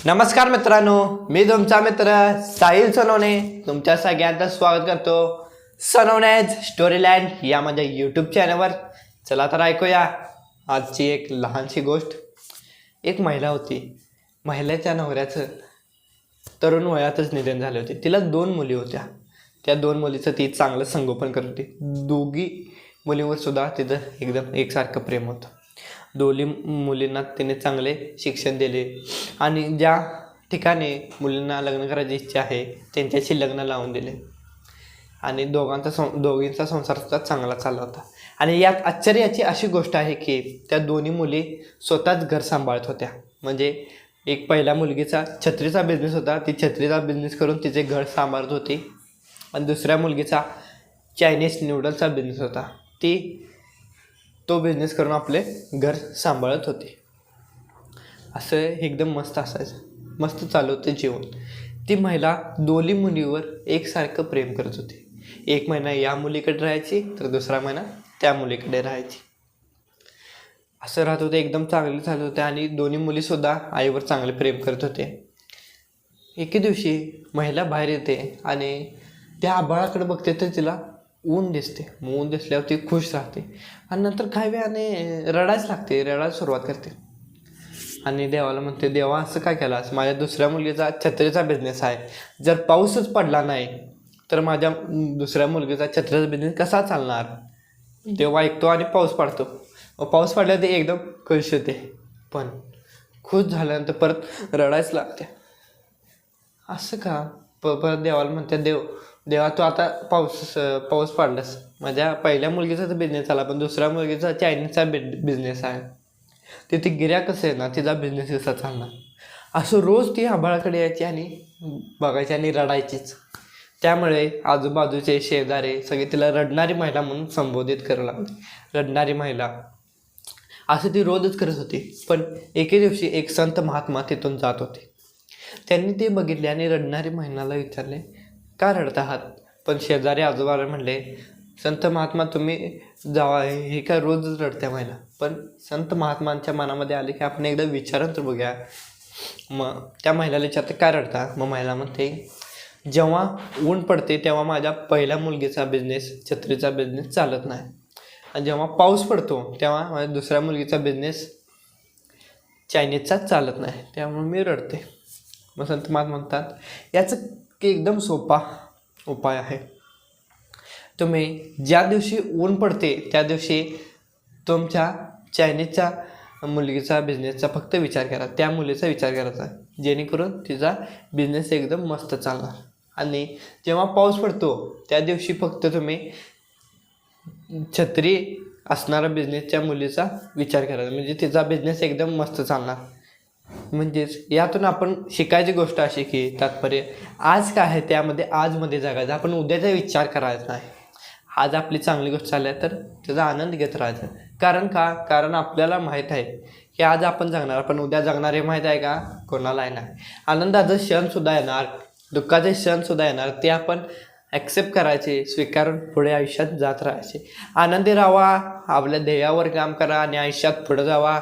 नमस्कार मित्रांनो, मी तुमचा मित्र साहिल सोनवणे तुमच्या सगळ्यांचं स्वागत करतो सोनवणेज स्टोरीलँड या माझ्या यूट्यूब चॅनलवर. चला तर ऐकूया आजची एक लहानशी गोष्ट. एक महिला होती. महिलेच्या नवऱ्याचं तरुण वयातच निधन झाले होते. तिला 2 मुली होत्या. त्या 2 मुलीचं ती चांगलं संगोपन करत होती. दोघी मुलींवर सुद्धा तिचं एकदम एकसारखं प्रेम होतं. दोन्ही मुलींना तिने चांगले शिक्षण दिले आणि ज्या ठिकाणी मुलींना लग्न करायची इच्छा आहे त्यांच्याशी लग्न लावून दिले आणि दोघींचा संसार सुद्धा चांगला चालला होता. आणि यात आश्चर्याची अशी गोष्ट आहे की त्या दोन्ही मुली स्वतःच घर सांभाळत होत्या. म्हणजे एक पहिल्या मुलगीचा छत्रीचा बिझनेस होता, ती छत्रीचा बिझनेस करून तिचे घर सांभाळत होती. आणि दुसऱ्या मुलगीचा चायनीज नूडल्सचा बिझनेस होता, ती तो बिझनेस करून आपले घर सांभाळत होते. असं एकदम मस्त असायचं, मस्त चालू होतं जीवन. ती महिला दोन्ही मुलीवर एकसारखं प्रेम करत होती. एक महिना या मुलीकडे राहायची तर दुसरा महिना त्या मुलीकडे राहायची. असं राहत होते, एकदम चांगले चालू होते आणि दोन्ही मुलीसुद्धा आईवर चांगले प्रेम करत होते. एके दिवशी महिला बाहेर येते आणि त्या आभाळाकडे बघते तर तिला ऊन दिसते. ऊन दिसल्यावर ती खुश राहते आणि नंतर काही वेळाने रडायला सुरुवात करते आणि देवाला म्हणते, देवा असं काय केलास? माझ्या दुसऱ्या मुलगीचा छत्रीचा बिझनेस आहे, जर पाऊसच पडला नाही तर माझ्या दुसऱ्या मुलगीचा छत्रीचा बिझनेस कसा चालणार? देव ऐकतो आणि पाऊस पडतो. पाऊस पडल्यावर ते एकदम खुश होते, पण खुश झाल्यानंतर परत रडायच लागते. असं का? परत देवाला म्हणते, देवा तू आता पाऊस पाडलास, माझ्या पहिल्या मुलगीचा तर बिझनेस आला पण दुसऱ्या मुलगीचा चायनीजचा बिझनेस आहे, तिथे गिऱ्हाईक कसं येणार? तिचा बिझनेस कसा चालणार? असं रोज ती आभाळाकडे यायची आणि बघायची आणि रडायचीच. त्यामुळे आजूबाजूचे शेजारी सगळे तिला रडणारी महिला म्हणून संबोधित करायला लागले. रडणारी महिला असं ती रोजच करत होती. पण एके दिवशी एक संत महात्मा तिथून जात होते. त्यांनी ते बघितले आणि रडणारी महिलाला विचारले, का रडत आहात? पण शेजारी आजोबाला म्हणले, संत महात्मा तुम्ही जावा, हे काय रोजच रडत्या महिला. पण संत महात्मांच्या मनामध्ये आले की आपण एकदा विचारून तर बघूया. मग त्या महिलाला विचारते, काय रडता? मग महिला म्हणते, जेव्हा ऊन पडते तेव्हा माझ्या पहिल्या मुलगीचा बिझनेस छत्रीचा बिझनेस चालत नाही आणि जेव्हा पाऊस पडतो तेव्हा माझ्या दुसऱ्या मुलगीचा बिझनेस चायनीजचाच चालत नाही, त्यामुळे मी रडते. मग संत महात्मा म्हणतात, याचं एकदम सोपा उपाय आहे. तुम्ही ज्या दिवशी ऊन पडते त्या दिवशी तुमच्या चायनीजच्या मुलगीचा बिझनेसचा फक्त विचार करा, त्या मुलीचा विचार करायचा, जेणेकरून तिचा बिझनेस एकदम मस्त चालणार. आणि जेव्हा पाऊस पडतो त्या दिवशी फक्त तुम्ही छत्री असणारा बिझनेसच्या मुलीचा विचार करायचा, म्हणजे तिचा बिझनेस एकदम मस्त चालणार. म्हणजेच यातून आपण शिकायची गोष्ट अशी की तात्पर्य आज काय आहे त्यामध्ये आजमध्ये जगायचं. आपण उद्याचा विचार करायचा नाही. आज आपली चांगली गोष्ट चालली आहे तर त्याचा आनंद घेत राहायचा. कारण आपल्याला माहीत आहे की आज आपण जगणार, पण उद्या जगणार हे माहीत आहे का? कोणालाही नाही. आनंदाचे क्षणसुद्धा येणार, दुःखाचे क्षणसुद्धा येणार, ते आपण ॲक्सेप्ट करायचे, स्वीकारून पुढे आयुष्यात जात राहायचे. आनंदी राहावा, आपल्या ध्येयावर काम करा आणि आयुष्यात पुढे जावा.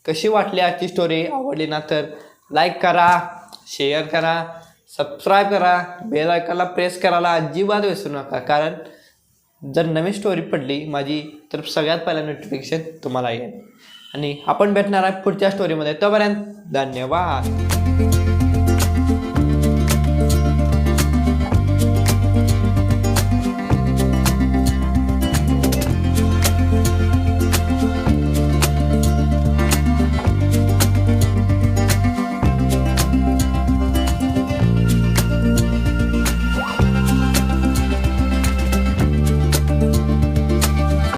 कशी वाटली आजची स्टोरी? आवडली ना तर लाईक करा, शेअर करा, सबस्क्राईब करा, बेल आयकॉनला प्रेस करायला अजिबात विसरू नका. कारण जर नवीन स्टोरी पडली माझी तर सगळ्यात पहिला नोटिफिकेशन तुम्हाला येईल. आणि आपण भेटणार आहे पुढच्या स्टोरीमध्ये. तोपर्यंत धन्यवाद.